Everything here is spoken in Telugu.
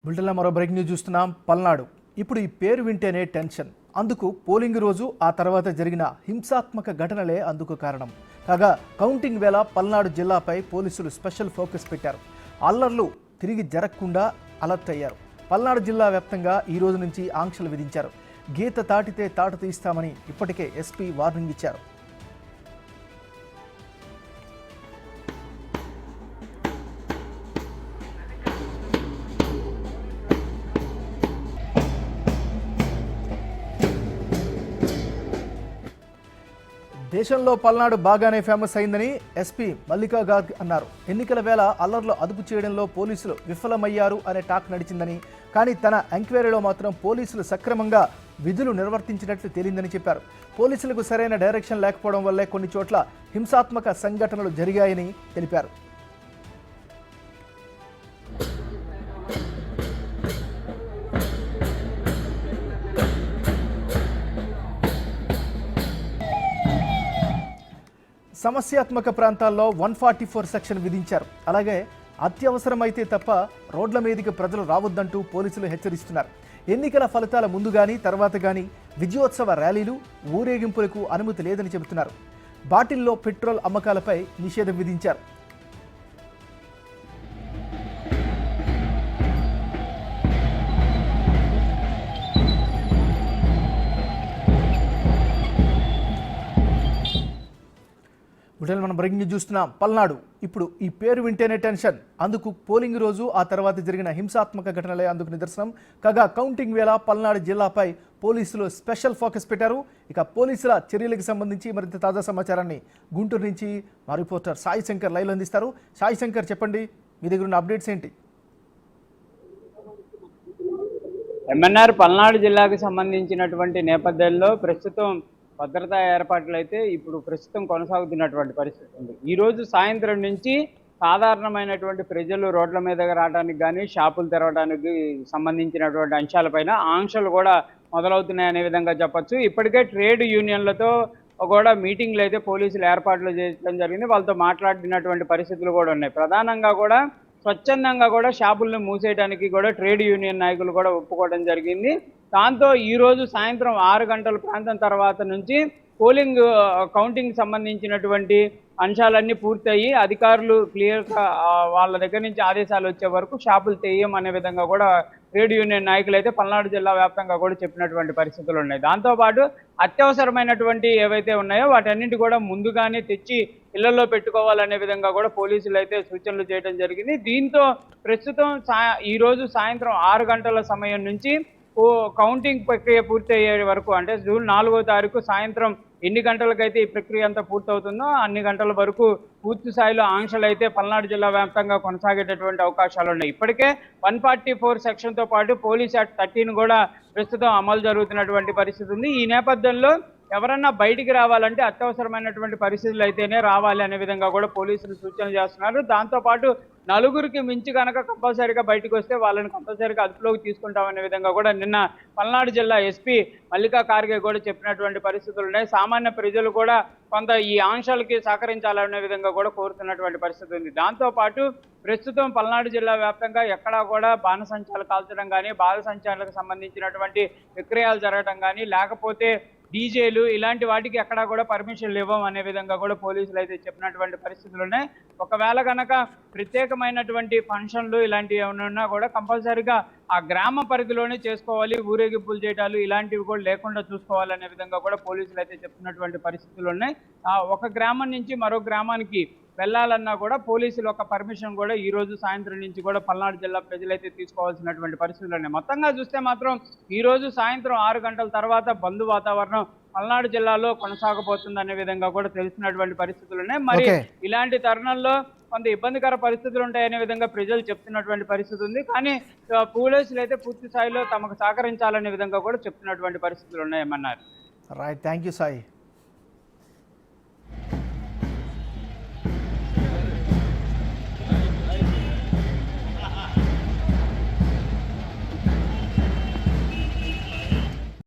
బులెటిన్లో మరో బ్రేక్ న్యూస్ చూస్తున్నాం. పల్నాడు ఇప్పుడు ఈ పేరు వింటేనే టెన్షన్. అందుకు పోలింగ్ రోజు ఆ తర్వాత జరిగిన హింసాత్మక ఘటనలే అందుకు కారణం. కాగా కౌంటింగ్ వేళ పల్నాడు జిల్లాపై పోలీసులు స్పెషల్ ఫోకస్ పెట్టారు. అల్లర్లు తిరిగి జరగకుండా అలర్ట్ అయ్యారు. పల్నాడు జిల్లా వ్యాప్తంగా ఈ రోజు నుంచి ఆంక్షలు విధించారు. గీత తాటితే తాట తీస్తామని ఇప్పటికే ఎస్పీ వార్నింగ్ ఇచ్చారు. దేశంలో పల్నాడు బాగానే ఫేమస్ అయిందని ఎస్పీ మల్లికా గార్గ్ అన్నారు. ఎన్నికల వేళ అల్లర్లు అదుపు చేయడంలో పోలీసులు విఫలమయ్యారు అనే టాక్ నడిచిందని, కానీ తన ఎంక్వైరీలో మాత్రం పోలీసులు సక్రమంగా విధులు నిర్వర్తించినట్లు తేలిందని చెప్పారు. పోలీసులకు సరైన డైరెక్షన్ లేకపోవడం వల్లే కొన్ని చోట్ల హింసాత్మక సంఘటనలు జరిగాయని తెలిపారు. సమస్యాత్మక ప్రాంతాల్లో 144 సెక్షన్ విధించారు. అలాగే అత్యవసరమైతే తప్ప రోడ్ల మీదకి ప్రజలు రావద్దంటూ పోలీసులు హెచ్చరిస్తున్నారు. ఎన్నికల ఫలితాల ముందు కానీ తర్వాత కానీ విజయోత్సవ ర్యాలీలు, ఊరేగింపులకు అనుమతి లేదని చెబుతున్నారు. బాటిల్లో పెట్రోల్ అమ్మకాలపై నిషేధం విధించారు. మనం బ్రేకింగ్ న్యూస్ చూస్తున్నాం. పల్నాడు ఇప్పుడు ఈ పేరు వింటేనే టెన్షన్. అందుకు పోలింగ్ రోజు ఆ తర్వాత జరిగిన హింసాత్మక ఘటనలే అందుకు నిదర్శనం. కాగా కౌంటింగ్ వేళ పల్నాడు జిల్లాపై పోలీసులు స్పెషల్ ఫోకస్ పెట్టారు. ఇక పోలీసుల చర్యలకు సంబంధించి మరింత తాజా సమాచారాన్ని గుంటూరు నుంచి మా రిపోర్టర్ సాయి శంకర్ లైవ్లో అందిస్తారు. సాయి శంకర్, చెప్పండి, మీ దగ్గర ఉన్న అప్డేట్స్ ఏంటి? ఎంఎన్ఆర్ పల్నాడు జిల్లాకు సంబంధించినటువంటి నేపథ్యంలో ప్రస్తుతం భద్రతా ఏర్పాట్లు అయితే ఇప్పుడు ప్రస్తుతం కొనసాగుతున్నటువంటి పరిస్థితి ఉంది. ఈరోజు సాయంత్రం నుంచి సాధారణమైనటువంటి ప్రజలు రోడ్ల మీదకి రావడానికి కానీ, షాపులు తెరవడానికి సంబంధించినటువంటి అంశాలపైన ఆంక్షలు కూడా మొదలవుతున్నాయనే విధంగా చెప్పచ్చు. ఇప్పటికే ట్రేడ్ యూనియన్లతో కూడా మీటింగ్లు అయితే పోలీసులు ఏర్పాట్లు చేయడం జరిగింది. వాళ్ళతో మాట్లాడినటువంటి పరిస్థితులు కూడా ఉన్నాయి. ప్రధానంగా కూడా స్వచ్ఛందంగా కూడా షాపులను మూసేయడానికి కూడా ట్రేడ్ యూనియన్ నాయకులు కూడా ఒప్పుకోవడం జరిగింది. దాంతో ఈరోజు సాయంత్రం 6 గంటల ప్రాంతం తర్వాత నుంచి పోలింగ్ కౌంటింగ్ సంబంధించినటువంటి అంశాలన్నీ పూర్తయ్యి అధికారులు క్లియర్గా వాళ్ళ దగ్గర నుంచి ఆదేశాలు వచ్చే వరకు షాపులు తెయ్యం అనే విధంగా కూడా ట్రేడ్ యూనియన్ నాయకులు అయితే పల్నాడు జిల్లా వ్యాప్తంగా కూడా చెప్పినటువంటి పరిస్థితులు ఉన్నాయి. దాంతోపాటు అత్యవసరమైనటువంటి ఏవైతే ఉన్నాయో వాటన్నింటి కూడా ముందుగానే తెచ్చి ఇళ్లలో పెట్టుకోవాలనే విధంగా కూడా పోలీసులు అయితే సూచనలు చేయడం జరిగింది. దీంతో ప్రస్తుతం ఈరోజు సాయంత్రం 6 గంటల సమయం నుంచి కౌంటింగ్ ప్రక్రియ పూర్తి అయ్యే వరకు, అంటే జూన్ 4వ తారీఖు సాయంత్రం ఎన్ని గంటలకైతే ఈ ప్రక్రియ అంతా పూర్తవుతుందో అన్ని గంటల వరకు పూర్తి స్థాయిలో ఆంక్షలు అయితే పల్నాడు జిల్లా వ్యాప్తంగా కొనసాగేటటువంటి అవకాశాలు ఉన్నాయి. ఇప్పటికే 144 సెక్షన్తో పాటు పోలీస్ యాక్ట్ 13 కూడా ప్రస్తుతం అమలు జరుగుతున్నటువంటి పరిస్థితి ఉంది. ఈ నేపథ్యంలో ఎవరన్నా బయటికి రావాలంటే అత్యవసరమైనటువంటి పరిస్థితులు అయితేనే రావాలి అనే విధంగా కూడా పోలీసులు సూచన చేస్తున్నారు. దాంతోపాటు నలుగురికి మించి కనుక కంపల్సరీగా బయటకు వస్తే వాళ్ళని కంపల్సరీగా అదుపులోకి తీసుకుంటామనే విధంగా కూడా నిన్న పల్నాడు జిల్లా ఎస్పీ మల్లికా గార్గ్ కూడా చెప్పినటువంటి పరిస్థితులు ఉన్నాయి. సామాన్య ప్రజలు కూడా కొంత ఈ ఆంక్షలకి సహకరించాలనే విధంగా కూడా కోరుతున్నటువంటి పరిస్థితి ఉంది. దాంతోపాటు ప్రస్తుతం పల్నాడు జిల్లా వ్యాప్తంగా ఎక్కడా కూడా బాణసంచాలు కాల్చడం కానీ, బాణసంచాలకు సంబంధించినటువంటి విక్రయాలు జరగడం కానీ, లేకపోతే డీజేలు ఇలాంటి వాటికి ఎక్కడా కూడా పర్మిషన్లు ఇవ్వం అనే విధంగా కూడా పోలీసులు అయితే చెప్పినటువంటి పరిస్థితులు ఉన్నాయి. ఒకవేళ కనుక ప్రత్యేకమైనటువంటి ఫంక్షన్లు ఇలాంటివి ఏమైనా ఉన్నా కూడా కంపల్సరీగా ఆ గ్రామ పరిధిలోనే చేసుకోవాలి, ఊరేగింపులు చేయటాలు ఇలాంటివి కూడా లేకుండా చూసుకోవాలనే విధంగా కూడా పోలీసులు అయితే చెప్తున్నటువంటి పరిస్థితులు ఉన్నాయి. ఒక గ్రామం నుంచి మరో గ్రామానికి వెళ్ళాలన్నా కూడా పోలీసులు ఒక పర్మిషన్ కూడా ఈ రోజు సాయంత్రం నుంచి కూడా పల్నాడు జిల్లా ప్రజలైతే తీసుకోవాల్సినటువంటి పరిస్థితులు ఉన్నాయి. మొత్తంగా చూస్తే మాత్రం ఈ రోజు సాయంత్రం 6 గంటల తర్వాత బంద్ వాతావరణం పల్నాడు జిల్లాలో కొనసాగబోతుంది అనే విధంగా కూడా తెలిసినటువంటి పరిస్థితులు ఉన్నాయి. మరి ఇలాంటి తరుణంలో కొంత ఇబ్బందికర పరిస్థితులు ఉంటాయనే విధంగా ప్రజలు చెప్తున్నటువంటి పరిస్థితి ఉంది. కానీ పోలీసులు అయితే పూర్తి స్థాయిలో తమకు సహకరించాలనే విధంగా కూడా చెప్తున్నటువంటి పరిస్థితులు ఉన్నాయన్నారు. Right, thank you Sai.